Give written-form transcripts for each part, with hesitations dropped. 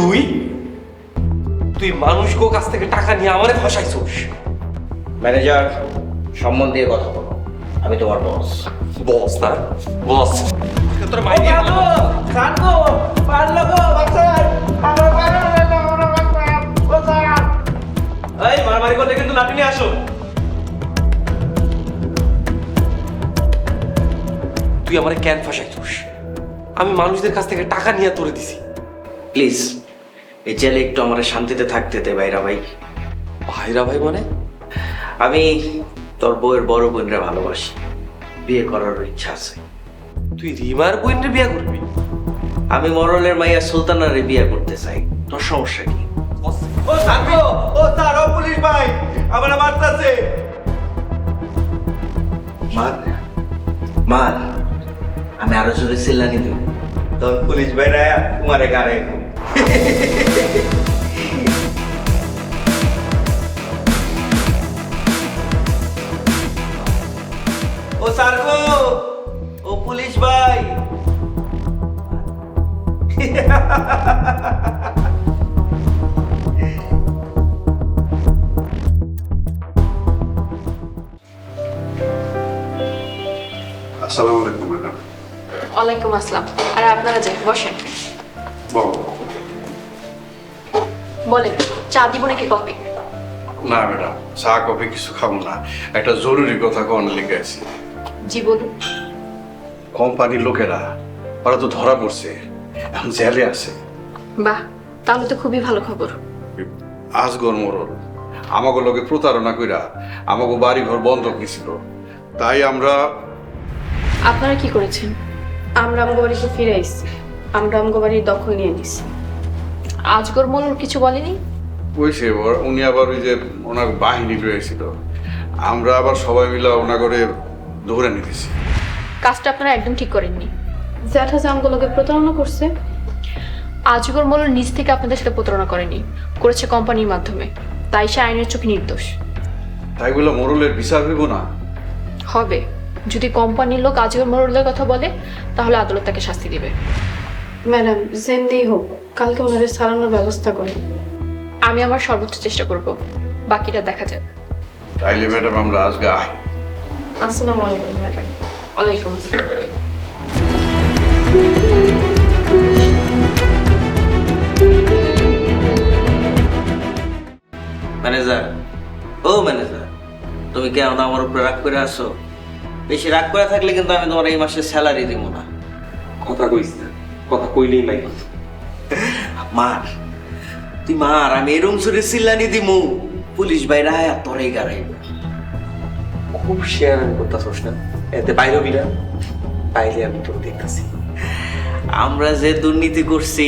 তুই তুই মানুষকে কাছ থেকে টাকা নিয়ে আমারে ফাঁসাইছিস। ম্যানেজার, সম্মান দিয়ে কথা বলো। আমি তোমার বস। বস না বস, তোর মাইনে এই মারামারি করলে কিন্তু লাঠি নিয়ে আসো। তুই আমারে কেন ফাঁসাইছিস? আমি মানুষদের কাছ থেকে টাকা নিয়ে তোরে দিছি। প্লিজ এই জেলে একটু আমার শান্তিতে থাকতে দে ভাইরা ভাই। ভাইরা ভাই মানে? আমি তোর বউয়ের বড় বোনরা ভালোবাসি, বিয়ে করার ইচ্ছা আছে। তুই রিমার বোনরে বিয়ে করবি? আমি মরলের মাইয়া সুলতানারে বিয়ে করতে চাই, তোর সমস্যা কি? ও স্যার গো, ও স্যার, ও পুলিশ ভাই আমার মারতাছে। মার মার, আমি আরো জোরে চিল্লানি দেব। তোর পুলিশ ভাইরা তোমারে গাড়ে। ও স্যার গো, ও পুলিশ ভাই। আসসালামু আলাইকুম ম্যাডাম। ওয়ালাইকুম আসসালাম। আর আপনারা যে বসেন, বলো। বলেন চা দিব নাকি কফি? না ম্যাডাম, চা কফি কিছু খাবো না, একটা জরুরি কথা কোন লিখে আছি। জি বলুন। কোম্পানির লোকেরা ওরা তো ধরা পড়ছে, এখন জেলে আছে। বাহ, তাহলে তো খুবই ভালো খবর। আজগর মরল আমাকে লোকে প্রতারণা কইরা আমাকে বাড়ি ঘর বন্ধক নিছিল, তাই আমরা আপনারা কি করেছেন? আমরা আমগো বাড়িতে ফিরে এসেছি, আমরা আমগো বাড়ির দখল নিয়ে নিছি। আজগর মনুর কিছু বলেনি? কইছে উনি আবার ওই যে ওনার বাহিনী রয়েছিল, আমরা আবার সবাই মিলে ওনা করে ধরে নিতেছি। কাজটা আপনারা একদম ঠিক করেননি। জ্যাঠা যে আমগুলোকে প্রতারণা করছে, আজগর মনুর নিজ থেকে আপনাদের সাথে প্রতারণা করেনি, করেছে কোম্পানির মাধ্যমে, তাই সে আইনের চোখে নির্দোষ। তাই বলে মোরলের বিচার হইব না? হবে, যদি কোম্পানির লোক আজগর মরুলের কথা বলে তাহলে আদালত তাকে শাস্তি দিবে। ম্যাডাম, যেমনি হোক কালকে ওনারে সারানোর ব্যবস্থা করেন। আমি আমার সর্বোচ্চ চেষ্টা করব, বাকিটা দেখা যাবে। তাইলে ম্যাডাম আমরা আজকে আই। আসসালামু আলাইকুম ম্যাডাম। ওয়ালাইকুম আসসালাম। ম্যানেজার, ও ম্যানেজার, তুমি কেন আমার উপরে রাগ করে আসো? বেশি রাগ করে থাকলে কিন্তু আমি তোমার এই মাসে স্যালারি দিব না। কথা কইস না, কথা কইলেই নাই। মার, তুই মার, আমি এরম সুরে চিল্লানি দিমু, পুলিশ ভাইরা আর তোরে গাড়াইব। খুব শেয়ার করতেছস না, এতে বাইরে হবি না, বাইরে আমি তোর দেখতেছি। আমরা যে দুর্নীতি করছি,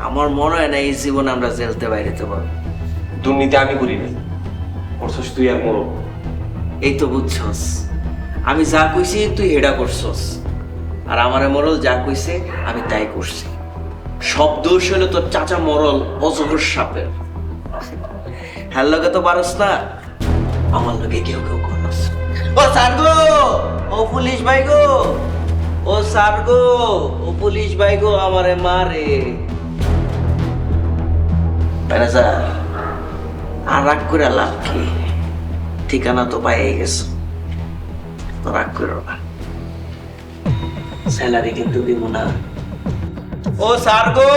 আমার মনে হয় না এই জীবন আমরা জেলতে বাইরেতে পারবো। দুর্নীতি আমি করি নাই, করছস তুই আর মোর। এই তো বুঝছস, আমি যা কইছি তুই হেডা করছস, আর আমারে মরল যা কইছে আমি তাই করছি। সব দোষ হলো তোর চাচা মরল অজগর সাপের। হ্যার লগে তো পারস না, আমার লগে কেউ কেউ করস। ও স্যার গো, ও পুলিশ ভাই গো, ও স্যার গো, ও পুলিশ ভাই গো, আমারে মারে। ম্যানেজার, আর রাগ করে লাভ কি? ঠিকানা তো পাই গেছো, তো রাগ করো না, স্যালারি কিন্তু দিব না। ও স্যার গো,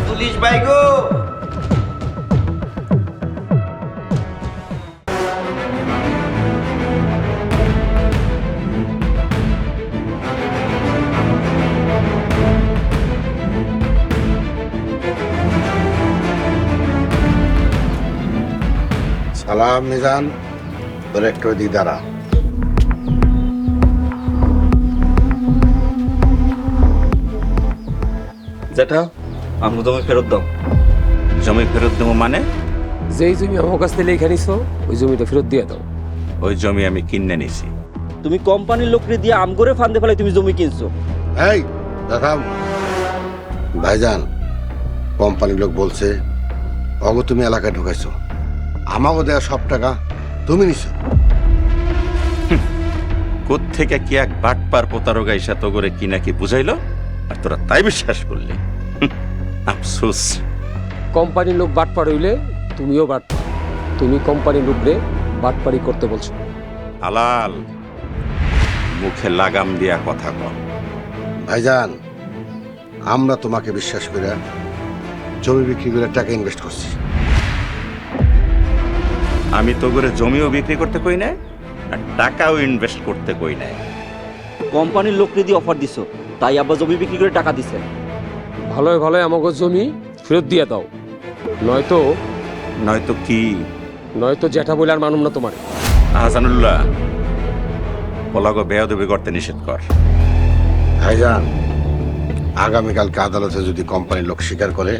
পুলিশ ভাই গো। সালাম মিজান, তোর একটু ওইদিক দাঁড়া। যেটা আমরা জমি ফেরত দাও। জমি ফেরত দেবো মানে? যেই জমি আমার কাছ থেকে লেখা নিছো ওই জমিটা ফেরত দিয়ে দাও। ওই জমি আমি কিনে নিছি। তুমি কোম্পানির লোকরে দিয়ে আম করে ফান্দে ফেলাই তুমি জমি কিনছো। এই দেখাম ভাইজান, কোম্পানির লোক বলছে অগো তুমি এলাকায় ঢুকাইছো, আমাকে দেওয়া সব টাকা তুমি নিছো। কোত্থেকে কি এক বাটপার প্রতারক আইসা তো করে কি নাকি বুঝাইলো, আর তোরা তাই বিশ্বাস করলি? আফসোস, কোম্পানির লোক বাটপার হইলে তুমিও বাট, তুমি কোম্পানির লোকরে বাটপারি করতে বলছো। হালাল মুখে লাগাম দিয়া কথা কর। ভাইজান, আমরা তোমাকে বিশ্বাস করে জমি বিক্রি করে টাকা ইনভেস্ট করছি। আমি তো করে জমিও বিক্রি করতে কই নাই আর টাকাও ইনভেস্ট করতে কই নাই। কোম্পানির লোকরে দিয়ে অফার দিছো, তাই আব্বা জমি বিক্রি করে টাকা দিছে। ভালোই ভালোই আমাকে জমি ফেরত দিয়ে দাও, নয়তো নয়তো কি? নয়তো জ্যাঠা বলে আর মানুম না তোমার। হাসানুল্লাহ, পলাগো বেয়াদবি করতে নিষেধ কর। ভাইজান, আগামীকালকে আদালতে যদি কোম্পানির লোক স্বীকার করে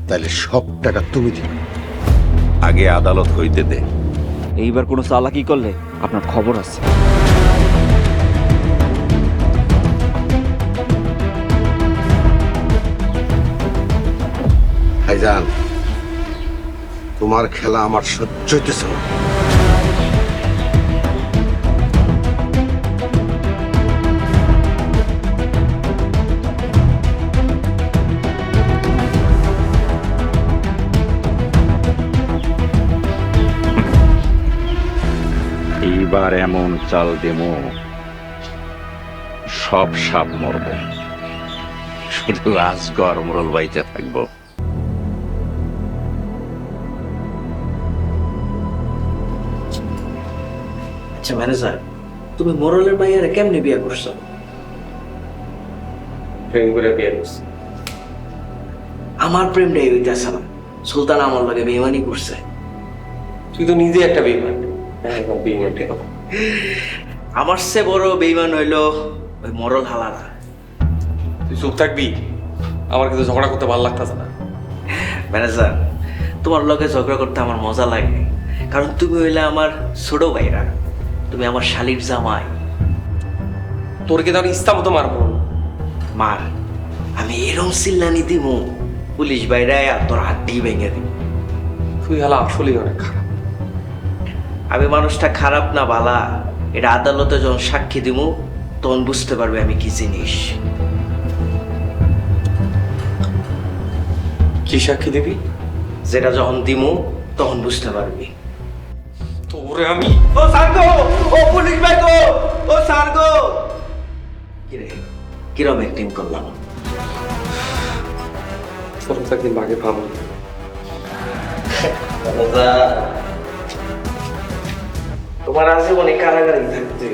তাহলে সব টাকা তুমি দিবে। আগে আদালত হইতে দে। এইবার কোনো চালাকি করলে আপনার খবর আছে। ভাইজান, তোমার খেলা আমার সহ্য হইতেছে না। এইবার এমন চাল দেমো সব সাপ মরব, শুধু আজগর মোরল বাইতে থাকবো। আচ্ছা ম্যানেজার, তুমি মোরলের মাইয়ারে কেমনে বিয়ে করছো? প্রেম করে বিয়ে করছি। আমার প্রেমটাই হইতেছে না, সুলতান আমার লগে বেইমানি করছে। তুই তো নিজে একটা বেইমান। একদম বেইমান টেকা। আমার সে বড় বেইমান হইলো ওই মরল হালারা। তুই চুপ থাকবি, আমার কিন্তু ঝগড়া করতে ভালো লাগতেছে না। ম্যানেজার, তোমার লগে ঝগড়া করতে আমার মজা লাগে, কারণ তুমি হইলে আমার ছোট ভাইরা, তুমি আমার শালির জামাই। তোর কি তাহলে ইচ্ছা মতো মারবো? মার, আমি এরম চিল্লানি দিমু পুলিশ বাইরে আর তোর হাড্ডি ভেঙে দিব। তুই হালা আসলেই অনেক খারাপ। আমি মানুষটা খারাপ না বালা, এটা আদালতে যখন সাক্ষী দিমু তখন বুঝতে পারবে আমি কি জিনিস। কি সাক্ষী দিবি? যেটা যখন দিমু তখন বুঝতে পারবি। তোরে আমি ও সার্গো, ও পুলিশ ভাই গো, ও সার্গো। কিরে, কিরম অ্যাক্টিং করলাম? তোর একদিন বাগে ভাবো। তোমার আজীবনে কারাগারে থাকতে,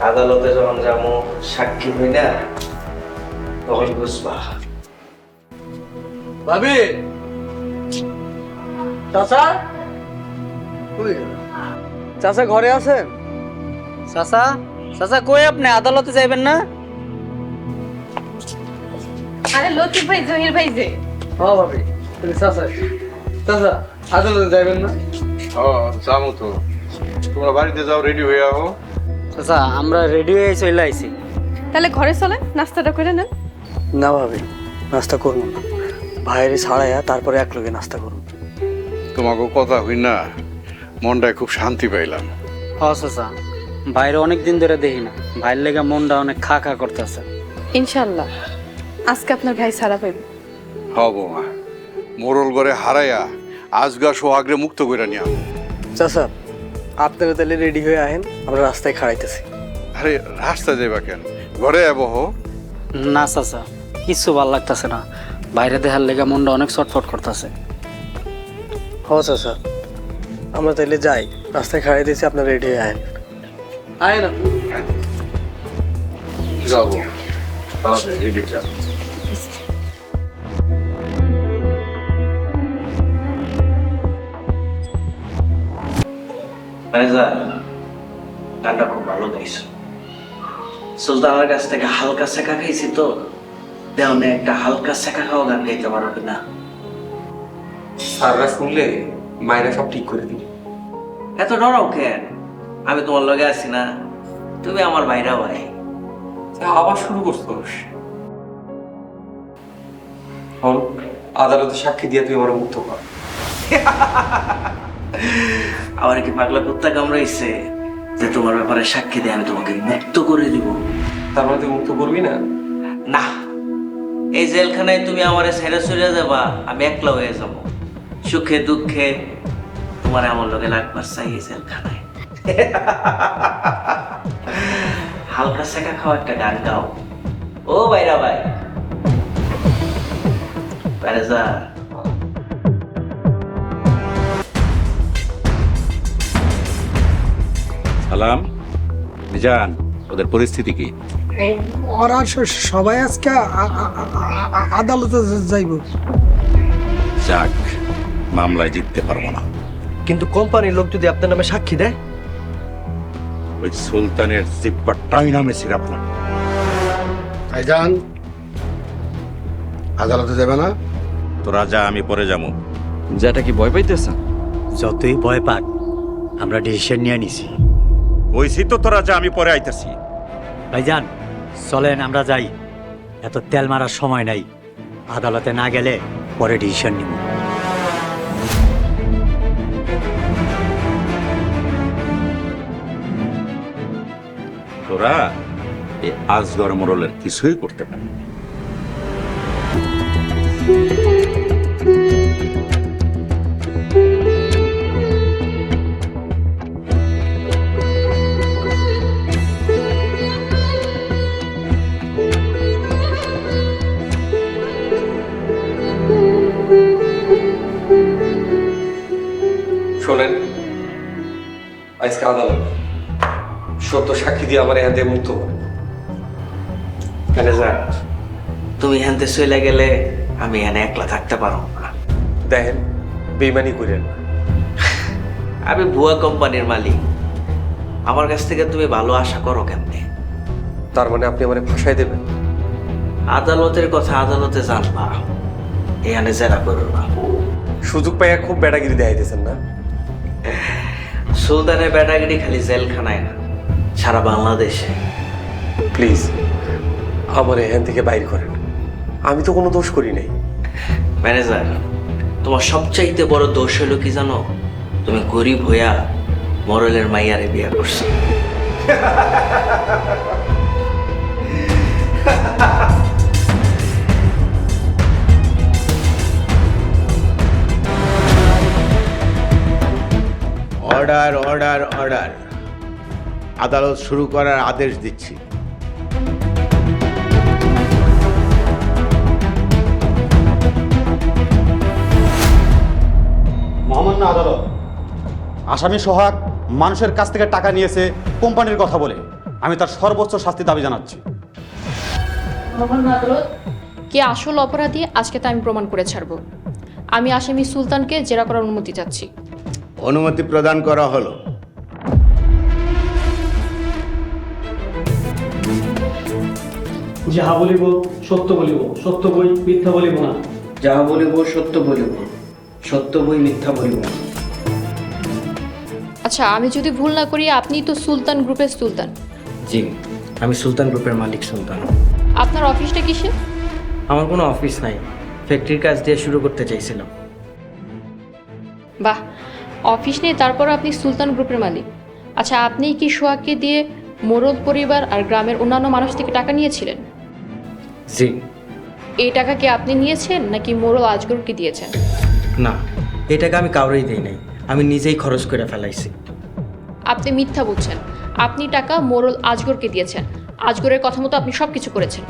আদালতে যখন যাবো সাক্ষী হই না তখন বুঝবা। ভাবি, চাচা চাচা ঘরে আছেন? চাচা, চাচা কই আপনি? আদালতে যাইবেন না? আরে লতিফ ভাই, জহির ভাই যে। হ্যাঁ ভাবি, চাচা চাচা আদালতে যাবেন না? যাবো তো। তোমরা বাড়িতে যাও, রেডি হয়ে আও। চাচা আমরা রেডি হয়ে চলে আইছি। তাহলে ঘরে চলেন, নাস্তাটা করে নেন। না ভাবি, নাস্তা করবো না, ভাইয়ের ছাড়াইয়া তারপরে এক লগে নাস্তা করবো। তোমাকে কথা হই না, মনটায় খুব শান্তি পাইলাম। হ চাচা, ভাইয়ের অনেক দিন ধরে দেখি না, ভাইয়ের লেগে মনটা অনেক খা খা করতেছে। ইনশাল্লাহ আজকে আপনার ভাই ছাড়া পাইব। হব মা, মোরল ঘরে হারাইয়া আজগা সোহাগরে মুক্ত করে নিয়া। চাচা আপনারা তাহলে রেডি হয়ে আহেন, আমরা রাস্তায় খাড়াইতেছি। আরে রাস্তা যাইবা কেন, ঘরে আবহ। না চাচা, কিচ্ছু ভাল লাগতেছে না, বাইরে দেখার লেগে মনটা অনেক ছটফট করতেছে। হ চাচা, আমরা তাহলে যাই, রাস্তায় খাড়াই দিয়েছি, আপনার রেডি হয়ে আহেন। আয় না যাবো রেডি যা। ম্যানেজার, গানটা খুব ভালো গাইছো। সুলতানের কাছ থেকে হালকা শেখা খাইছি তো, দেওয়ানে একটা হালকা শেখা খাওয়া গান গাইতে পারো কিনা? স্যাররা শুনলে মায়েরা সব ঠিক করে দিবে। এত ডরাও কেন? আমি তোমার লগে আছি না, তুমি আমার ভাইরা ভাই। আবার শুরু করছোস? আদালতে সাক্ষী দিয়ে তুই আমার মুক্ত কর। আমার কি পাগলা কুত্তা কামড়াইছে যে তোমার ব্যাপারে সাক্ষী দিয়ে আমি তোমাকে মুক্ত করে দিব? তার মানে তুই মুক্ত করবি না? না, এই জেলখানায় তুমি আমারে ছেড়ে চলে যাবা, আমি একলা হয়ে যাব। সুখে দুঃখে তোমার আমার লগে লাগবার চাই এই জেলখানায়। হালকা শেখা খাওয়া একটা গান গাও। ও বাইরা ভাই, বাইরে যা। সালাম মিজান, ওদের পরিস্থিতি কি? ওরা সবাই আজকে আদালতে যাইব, যাক, মামলায় জিততে পারবো না। কিন্তু কোম্পানির লোক যদি আপনার নামে সাক্ষী দেয়? ওই সুলতানের জিব্বাটাই নামে সিরাপ না। ভাইজান আদালতে যাবে না? তো রাজা, আমি পরে যাবো। যেটা কি ভয় পাইতেছেন? যতই ভয় পাক, আমরা ডিসিশন নিয়ে নিছি। কইছি তো তো রাজা, আমি পরে আইতাছি। ভাইজান চলেন আমরা যাই, এত তেল মারার সময় নাই। আদালতে না গেলে পরে ডিসিশন নিব। তোরা এই আজগর মোড়লের কিছুই করতে পারে। শোনেন, আজকে আদালত সত্য সাক্ষী দিয়ে আমার এখান থেকে মুক্ত করে। ম্যানেজার, তুমি এখানতে চলে গেলে আমি এখানে একলা থাকতে পারবো না। দেখেন, বেইমানি করেন না। আমি ভুয়া কোম্পানির মালিক, আমার কাছ থেকে তুমি ভালো আশা করো কেমনে? তার মানে আপনি আমার ফাঁসাই দেবেন? আদালতের কথা আদালতে জানবা, এখানে জেরা করবা। সুযোগ পাইয়া খুব বেটাগিরি দেখাইতেছেন না? সুলতানের ব্যাটাগিরি খালি জেলখানায় না, সারা বাংলাদেশে। প্লিজ আমার এখান থেকে বাইর করেন, আমি তো কোনো দোষ করি নাই। ম্যানেজার, তোমার সবচাইতে বড় দোষ হলো কি জানো? তুমি গরিব হইয়া মরলের মাইয়ারে বিয়ে করছো। অর্ডার অর্ডার অর্ডার, আদালত শুরু করার আদেশ দিচ্ছি। মহামান্য আদালত, আসামি সোহাগ মানুষের কাছ থেকে টাকা নিয়েছে কোম্পানির কথা বলে। আমি তার সর্বোচ্চ শাস্তি দাবি জানাচ্ছি। কে আসল অপরাধী আজকে তা আমি প্রমাণ করে ছাড়ব। আমি আসামি সুলতানকে জেরা করার অনুমতি চাচ্ছি। অনুমতি প্রদান করা হলো। যাহা বলিব সত্য বলিব, সত্য বই মিথ্যা বলিব না। যাহা বলিব সত্য বলিব, সত্য বই মিথ্যা বলিব না। আচ্ছা, আমি যদি ভুল না করি আপনি তো সুলতান গ্রুপের সুলতান? জি, আমি সুলতান গ্রুপের মালিক সুলতান। আপনার অফিসটা কিসে? আমার কোনো অফিস নাই, ফ্যাক্টরির কাজ দিয়ে শুরু করতে চাইছিলাম। বাহ, অফিস নেই তারপর আপনি সুলতান গ্রুপের মালিক। আচ্ছা, আপনি কি সোহাগকে দিয়ে মোরল পরিবার আর গ্রামের অন্যান্য মানুষ থেকে টাকা নিয়েছিলেন? জি। এই টাকা কি আপনি নিয়েছেন নাকি মোরল আজগরকে দিয়েছেন? না, এই টাকা আমি কাউরেই দিই নাই, আমি নিজেই খরচ করে ফেলাইছি। আপনি মিথ্যা বলছেন। আপনি টাকা মোরল আজগরকে দিয়েছেন। আজগরের কথা মতো আপনি সব কিছু করেছেন।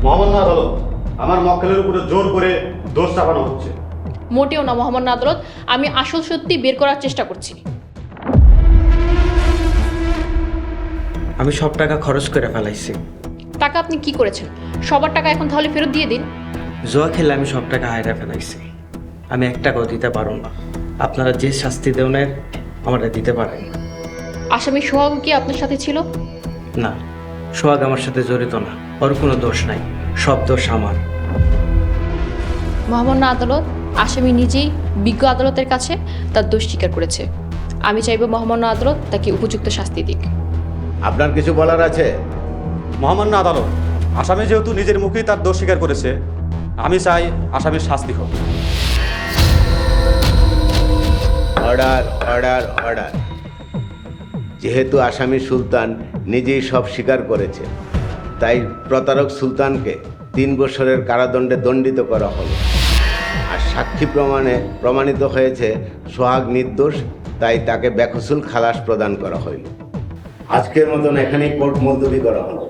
মহামান্য আদালত, আমার মক্কেলের উপরে জোর করে দোষ চাপানো হচ্ছে। মোটেও না মহামান্য আদালত, আমি আসল সত্যি বের করার চেষ্টা করছি। আমি সব টাকা খরচ করে ফেলাইছি। টাকা আপনি কি করেছেন? সবার টাকা এখন তাহলে ফেরত দিয়ে দিন। জুয়া খেলে আমি সব টাকা হায়রা ফেলাইছি। আমি এক টাকাও দিতে পারব না। আপনারা যে শাস্তি দেওয়ার আমাদের দিতে পারেন। আসামি সোহাগ কি আপনার সাথে ছিল? না, সোহাগ আমার সাথে জড়িত না, ওর কোনো দোষ নাই, সব দোষ আমার। মহামান্য আদালত, আসামি নিজেই বিজ্ঞ আদালতের কাছে তার দোষ স্বীকার করেছে। আমি চাইব মহামান্য আদালত তাকে উপযুক্ত শাস্তি দিক। আপনার কিছু বলার আছে? মহামান্য আদালত, আসামি যেহেতু নিজের মুখেই তার দোষ স্বীকার করেছে, আমি চাই আসামির শাস্তি হোক। অর্ডার অর্ডার অর্ডার, যেহেতু আসামি সুলতান নিজেই সব স্বীকার করেছে, তাই প্রতারক সুলতানকে 3 বছরের কারাদণ্ডে দণ্ডিত করা হলো। আর সাক্ষী প্রমাণে প্রমাণিত হয়েছে সোহাগ নির্দোষ, তাই তাকে বেকসুর খালাস প্রদান করা হইল। আজকের মতন এখানেই কোর্ট মুলতবি করা হলো।